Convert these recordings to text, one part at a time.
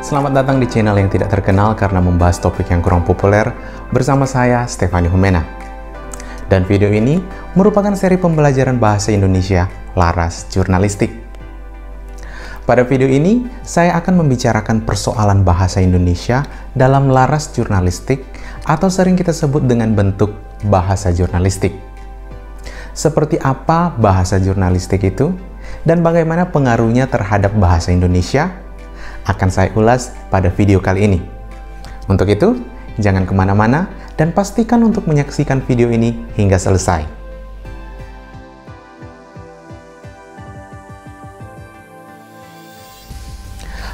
Selamat datang di channel yang tidak terkenal karena membahas topik yang kurang populer bersama saya, Stefani Humena. Dan video ini merupakan seri pembelajaran bahasa Indonesia Laras Jurnalistik. Pada video ini, saya akan membicarakan persoalan bahasa Indonesia dalam laras jurnalistik atau sering kita sebut dengan bentuk bahasa jurnalistik. Seperti apa bahasa jurnalistik itu dan bagaimana pengaruhnya terhadap bahasa Indonesia akan saya ulas pada video kali ini. Untuk itu, jangan kemana-mana dan pastikan untuk menyaksikan video ini hingga selesai.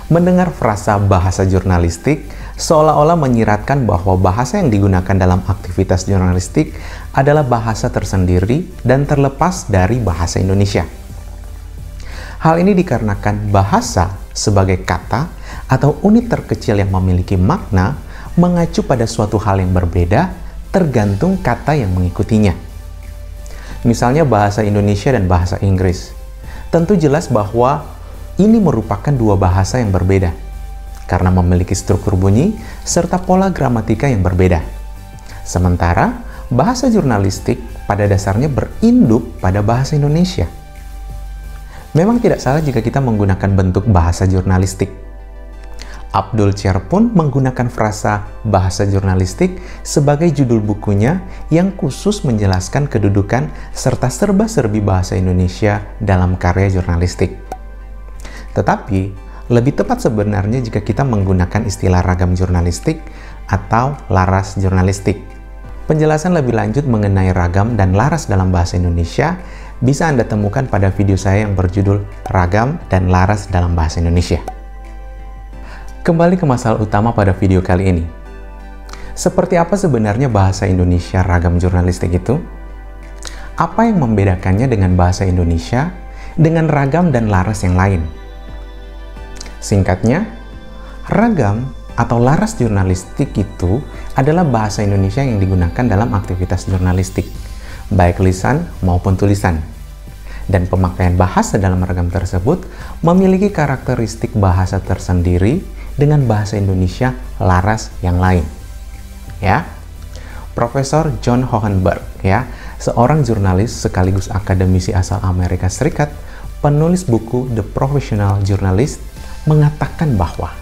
Mendengar frasa bahasa jurnalistik seolah-olah menyiratkan bahwa bahasa yang digunakan dalam aktivitas jurnalistik adalah bahasa tersendiri dan terlepas dari bahasa Indonesia. Hal ini dikarenakan bahasa sebagai kata atau unit terkecil yang memiliki makna mengacu pada suatu hal yang berbeda tergantung kata yang mengikutinya. Misalnya bahasa Indonesia dan bahasa Inggris. Tentu jelas bahwa ini merupakan dua bahasa yang berbeda karena memiliki struktur bunyi serta pola gramatika yang berbeda. Sementara bahasa jurnalistik pada dasarnya berinduk pada bahasa Indonesia. Memang tidak salah jika kita menggunakan bentuk bahasa jurnalistik. Abdul Chair pun menggunakan frasa bahasa jurnalistik sebagai judul bukunya yang khusus menjelaskan kedudukan serta serba-serbi bahasa Indonesia dalam karya jurnalistik. Tetapi, lebih tepat sebenarnya jika kita menggunakan istilah ragam jurnalistik atau laras jurnalistik. Penjelasan lebih lanjut mengenai ragam dan laras dalam bahasa Indonesia bisa Anda temukan pada video saya yang berjudul Ragam dan Laras dalam Bahasa Indonesia. Kembali ke masalah utama pada video kali ini. Seperti apa sebenarnya bahasa Indonesia ragam jurnalistik itu? Apa yang membedakannya dengan bahasa Indonesia dengan ragam dan laras yang lain? Singkatnya, ragam atau laras jurnalistik itu adalah bahasa Indonesia yang digunakan dalam aktivitas jurnalistik, baik lisan maupun tulisan. Dan pemakaian bahasa dalam ragam tersebut memiliki karakteristik bahasa tersendiri dengan bahasa Indonesia laras yang lain. Ya, Profesor John Hohenberg, seorang jurnalis sekaligus akademisi asal Amerika Serikat, penulis buku The Professional Journalist, mengatakan bahwa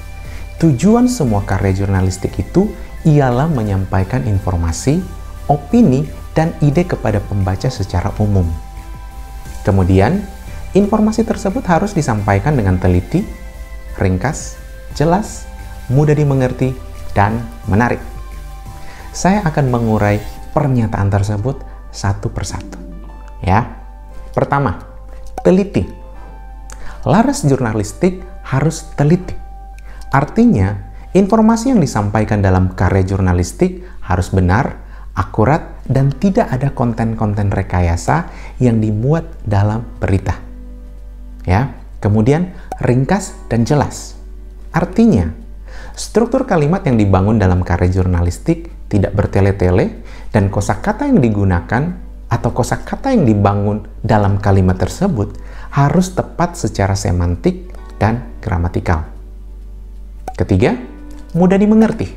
tujuan semua karya jurnalistik itu ialah menyampaikan informasi, opini, dan ide kepada pembaca secara umum. Kemudian, informasi tersebut harus disampaikan dengan teliti, ringkas, jelas, mudah dimengerti, dan menarik. Saya akan mengurai pernyataan tersebut satu persatu. Pertama, teliti. Laras jurnalistik harus teliti. Artinya, informasi yang disampaikan dalam karya jurnalistik harus benar, akurat, dan tidak ada konten-konten rekayasa yang dimuat dalam berita. Kemudian ringkas dan jelas. Artinya, struktur kalimat yang dibangun dalam karya jurnalistik tidak bertele-tele dan kosakata yang digunakan atau kosakata yang dibangun dalam kalimat tersebut harus tepat secara semantik dan gramatikal. Ketiga, mudah dimengerti.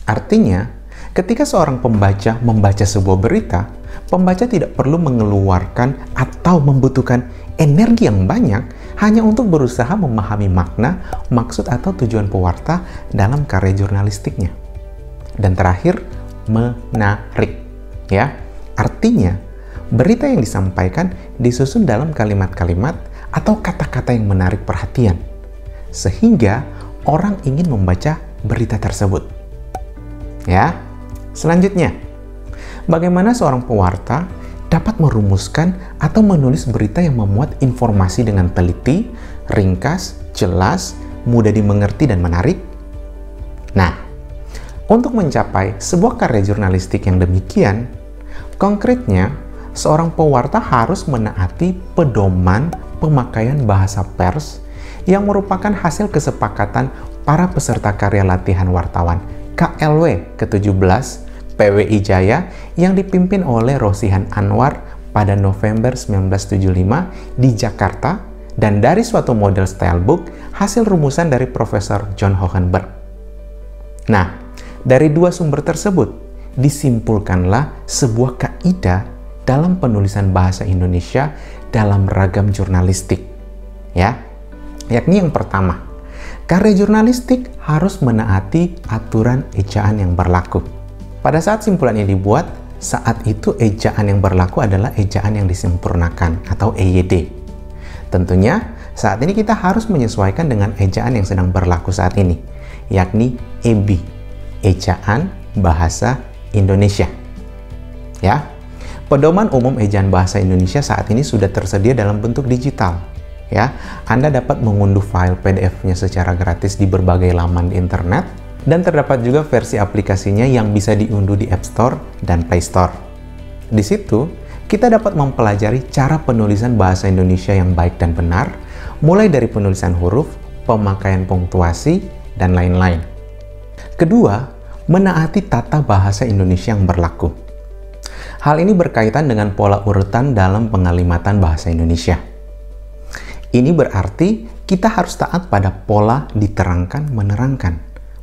Artinya, ketika seorang pembaca membaca sebuah berita, pembaca tidak perlu mengeluarkan atau membutuhkan energi yang banyak hanya untuk berusaha memahami makna, maksud, atau tujuan pewarta dalam karya jurnalistiknya. Dan terakhir, menarik. Artinya, berita yang disampaikan disusun dalam kalimat-kalimat atau kata-kata yang menarik perhatian, sehingga orang ingin membaca berita tersebut. Selanjutnya, bagaimana seorang pewarta dapat merumuskan atau menulis berita yang memuat informasi dengan teliti, ringkas, jelas, mudah dimengerti, dan menarik? Nah, untuk mencapai sebuah karya jurnalistik yang demikian, konkretnya, seorang pewarta harus menaati pedoman pemakaian bahasa pers yang merupakan hasil kesepakatan para peserta karya latihan wartawan KLW ke-17 PWI Jaya yang dipimpin oleh Rosihan Anwar pada November 1975 di Jakarta dan dari suatu model stylebook hasil rumusan dari Profesor John Hohenberg. Nah, dari dua sumber tersebut disimpulkanlah sebuah kaidah dalam penulisan bahasa Indonesia dalam ragam jurnalistik, ya. Yakni yang pertama, karya jurnalistik harus menaati aturan ejaan yang berlaku. Pada saat simpulan ini dibuat, saat itu ejaan yang berlaku adalah ejaan yang disempurnakan atau EYD. Tentunya, saat ini kita harus menyesuaikan dengan ejaan yang sedang berlaku saat ini, yakni EB, Ejaan Bahasa Indonesia. Ya, pedoman umum ejaan bahasa Indonesia saat ini sudah tersedia dalam bentuk digital. Ya, Anda dapat mengunduh file PDF-nya secara gratis di berbagai laman di internet, dan terdapat juga versi aplikasinya yang bisa diunduh di App Store dan Play Store. Di situ, kita dapat mempelajari cara penulisan bahasa Indonesia yang baik dan benar, mulai dari penulisan huruf, pemakaian punktuasi, dan lain-lain. Kedua, menaati tata bahasa Indonesia yang berlaku. Hal ini berkaitan dengan pola urutan dalam pengalimatan bahasa Indonesia. Ini berarti kita harus taat pada pola diterangkan-menerangkan,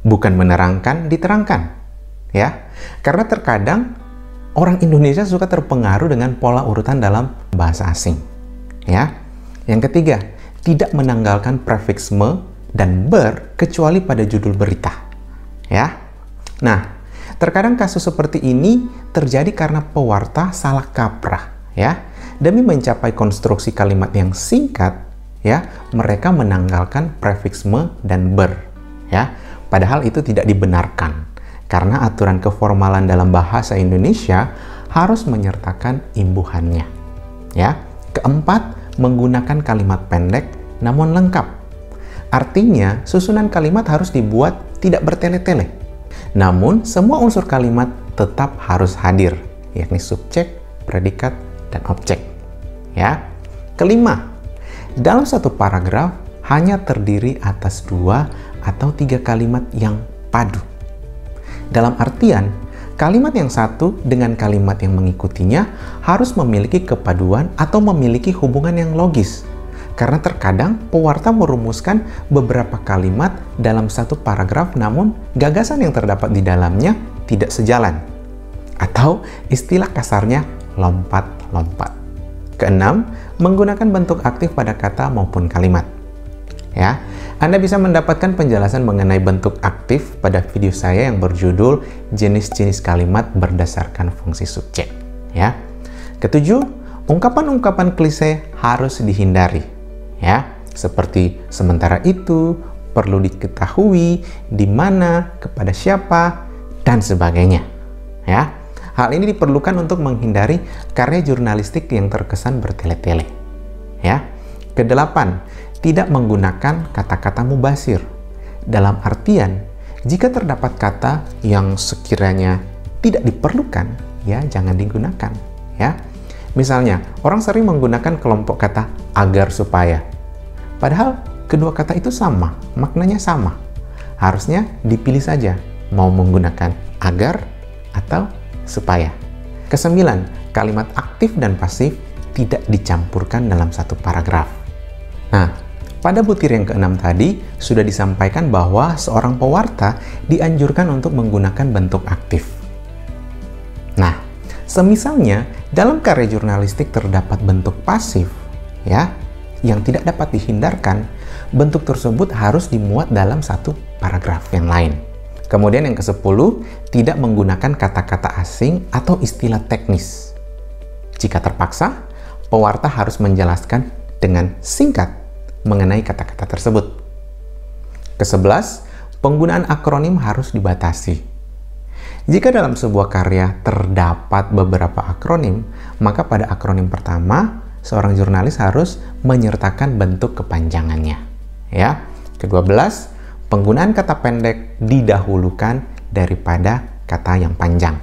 bukan menerangkan diterangkan. Ya, karena terkadang orang Indonesia suka terpengaruh dengan pola urutan dalam bahasa asing. Ya. Yang ketiga, tidak menanggalkan prefiks me dan ber kecuali pada judul berita. Ya. Nah, terkadang kasus seperti ini terjadi karena pewarta salah kaprah, ya. Demi mencapai konstruksi kalimat yang singkat, ya, mereka menanggalkan prefiks me dan ber, ya. Padahal itu tidak dibenarkan. Karena aturan keformalan dalam bahasa Indonesia harus menyertakan imbuhannya. Ya. Keempat, menggunakan kalimat pendek namun lengkap. Artinya, susunan kalimat harus dibuat tidak bertele-tele. Namun, semua unsur kalimat tetap harus hadir, yakni subjek, predikat, dan objek. Ya. Kelima, dalam satu paragraf hanya terdiri atas 2 atau 3 kalimat yang padu. Dalam artian, kalimat yang satu dengan kalimat yang mengikutinya harus memiliki kepaduan atau memiliki hubungan yang logis. Karena terkadang pewarta merumuskan beberapa kalimat dalam satu paragraf, namun gagasan yang terdapat di dalamnya tidak sejalan. Atau istilah kasarnya lompat-lompat. Keenam, menggunakan bentuk aktif pada kata maupun kalimat. Ya, Anda bisa mendapatkan penjelasan mengenai bentuk aktif pada video saya yang berjudul jenis-jenis kalimat berdasarkan fungsi subjek. Ya. Ketujuh, ungkapan-ungkapan klise harus dihindari. Ya, seperti sementara itu, perlu diketahui, di mana, kepada siapa, dan sebagainya. Ya. Hal ini diperlukan untuk menghindari karya jurnalistik yang terkesan bertele-tele. Ya. Kedelapan, tidak menggunakan kata-kata mubasir. Dalam artian, jika terdapat kata yang sekiranya tidak diperlukan, ya jangan digunakan, ya. Misalnya, orang sering menggunakan kelompok kata agar supaya. Padahal kedua kata itu sama, maknanya sama. Harusnya dipilih saja mau menggunakan agar atau supaya. Kesembilan, kalimat aktif dan pasif tidak dicampurkan dalam satu paragraf. Nah, pada butir yang keenam tadi, sudah disampaikan bahwa seorang pewarta dianjurkan untuk menggunakan bentuk aktif. Nah, semisalnya dalam karya jurnalistik terdapat bentuk pasif, ya, yang tidak dapat dihindarkan, bentuk tersebut harus dimuat dalam satu paragraf yang lain. Kemudian yang ke-10, tidak menggunakan kata-kata asing atau istilah teknis. Jika terpaksa, pewarta harus menjelaskan dengan singkat mengenai kata-kata tersebut. Ke-11, penggunaan akronim harus dibatasi. Jika dalam sebuah karya terdapat beberapa akronim, maka pada akronim pertama, seorang jurnalis harus menyertakan bentuk kepanjangannya. Ya. Ke-12, penggunaan kata pendek didahulukan daripada kata yang panjang.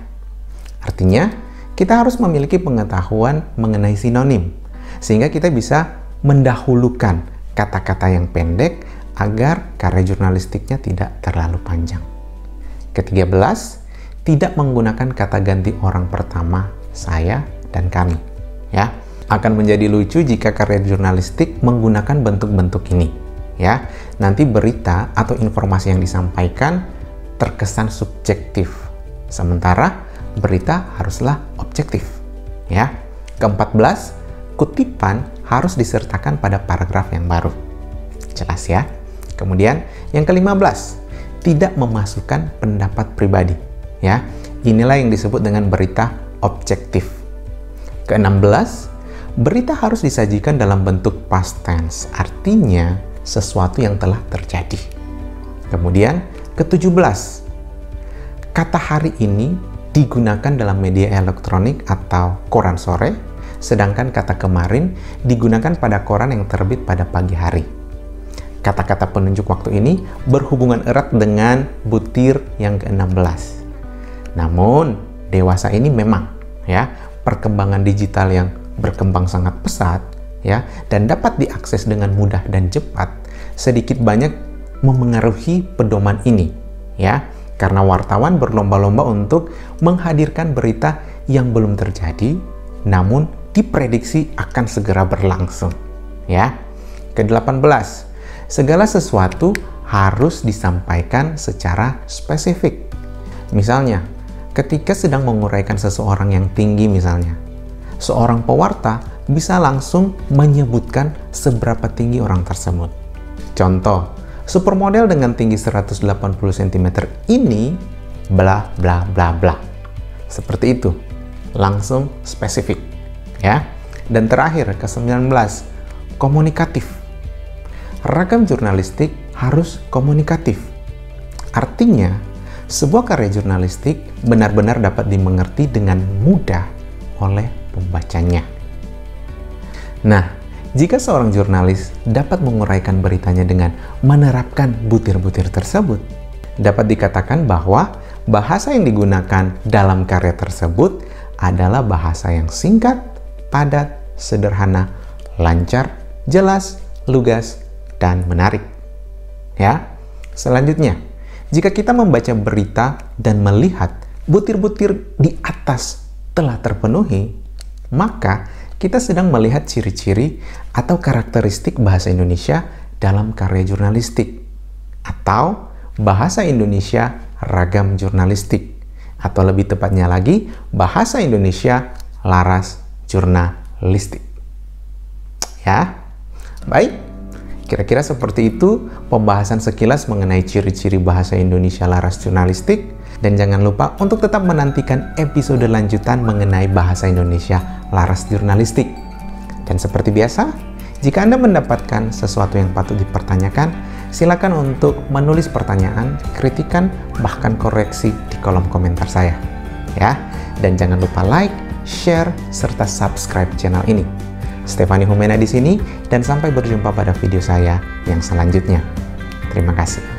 Artinya, kita harus memiliki pengetahuan mengenai sinonim, sehingga kita bisa mendahulukan kata-kata yang pendek agar karya jurnalistiknya tidak terlalu panjang. Ke-13, tidak menggunakan kata ganti orang pertama saya dan kami. Ya, Akan menjadi lucu jika karya jurnalistik menggunakan bentuk-bentuk ini, ya. Nanti berita atau informasi yang disampaikan terkesan subjektif, sementara berita haruslah objektif, ya. Ke-14, kutipan harus disertakan pada paragraf yang baru. Jelas ya? Kemudian yang ke-15, tidak memasukkan pendapat pribadi, ya. Inilah yang disebut dengan berita objektif. Ke-16, berita harus disajikan dalam bentuk past tense, artinya sesuatu yang telah terjadi. Kemudian ke-17, kata hari ini digunakan dalam media elektronik atau koran sore, sedangkan kata kemarin digunakan pada koran yang terbit pada pagi hari. Kata-kata penunjuk waktu ini berhubungan erat dengan butir yang ke-16. Namun, dewasa ini memang, ya, perkembangan digital yang berkembang sangat pesat, ya, dan dapat diakses dengan mudah dan cepat, sedikit banyak memengaruhi pedoman ini, ya, karena wartawan berlomba-lomba untuk menghadirkan berita yang belum terjadi, namun diprediksi akan segera berlangsung, ya. Ke-18, segala sesuatu harus disampaikan secara spesifik. Misalnya, ketika sedang menguraikan seseorang yang tinggi misalnya, seorang pewarta bisa langsung menyebutkan seberapa tinggi orang tersebut. Contoh, supermodel dengan tinggi 180 cm ini bla bla bla bla. Seperti itu. Langsung spesifik, ya. Dan terakhir, ke-19, komunikatif. Ragam jurnalistik harus komunikatif. Artinya, sebuah karya jurnalistik benar-benar dapat dimengerti dengan mudah oleh pembacanya. Nah, jika seorang jurnalis dapat menguraikan beritanya dengan menerapkan butir-butir tersebut, dapat dikatakan bahwa bahasa yang digunakan dalam karya tersebut adalah bahasa yang singkat, padat, sederhana, lancar, jelas, lugas, dan menarik. Ya, selanjutnya, jika kita membaca berita dan melihat butir-butir di atas telah terpenuhi, maka kita sedang melihat ciri-ciri atau karakteristik bahasa Indonesia dalam karya jurnalistik, atau bahasa Indonesia ragam jurnalistik, atau lebih tepatnya lagi, bahasa Indonesia laras jurnalistik. Ya, baik. Kira-kira seperti itu pembahasan sekilas mengenai ciri-ciri bahasa Indonesia laras jurnalistik. Dan jangan lupa untuk tetap menantikan episode lanjutan mengenai bahasa Indonesia laras jurnalistik. Dan seperti biasa, jika Anda mendapatkan sesuatu yang patut dipertanyakan, silakan untuk menulis pertanyaan, kritikan, bahkan koreksi di kolom komentar saya. Ya, dan jangan lupa like, share, serta subscribe channel ini. Stefani Humena di sini, dan sampai berjumpa pada video saya yang selanjutnya. Terima kasih.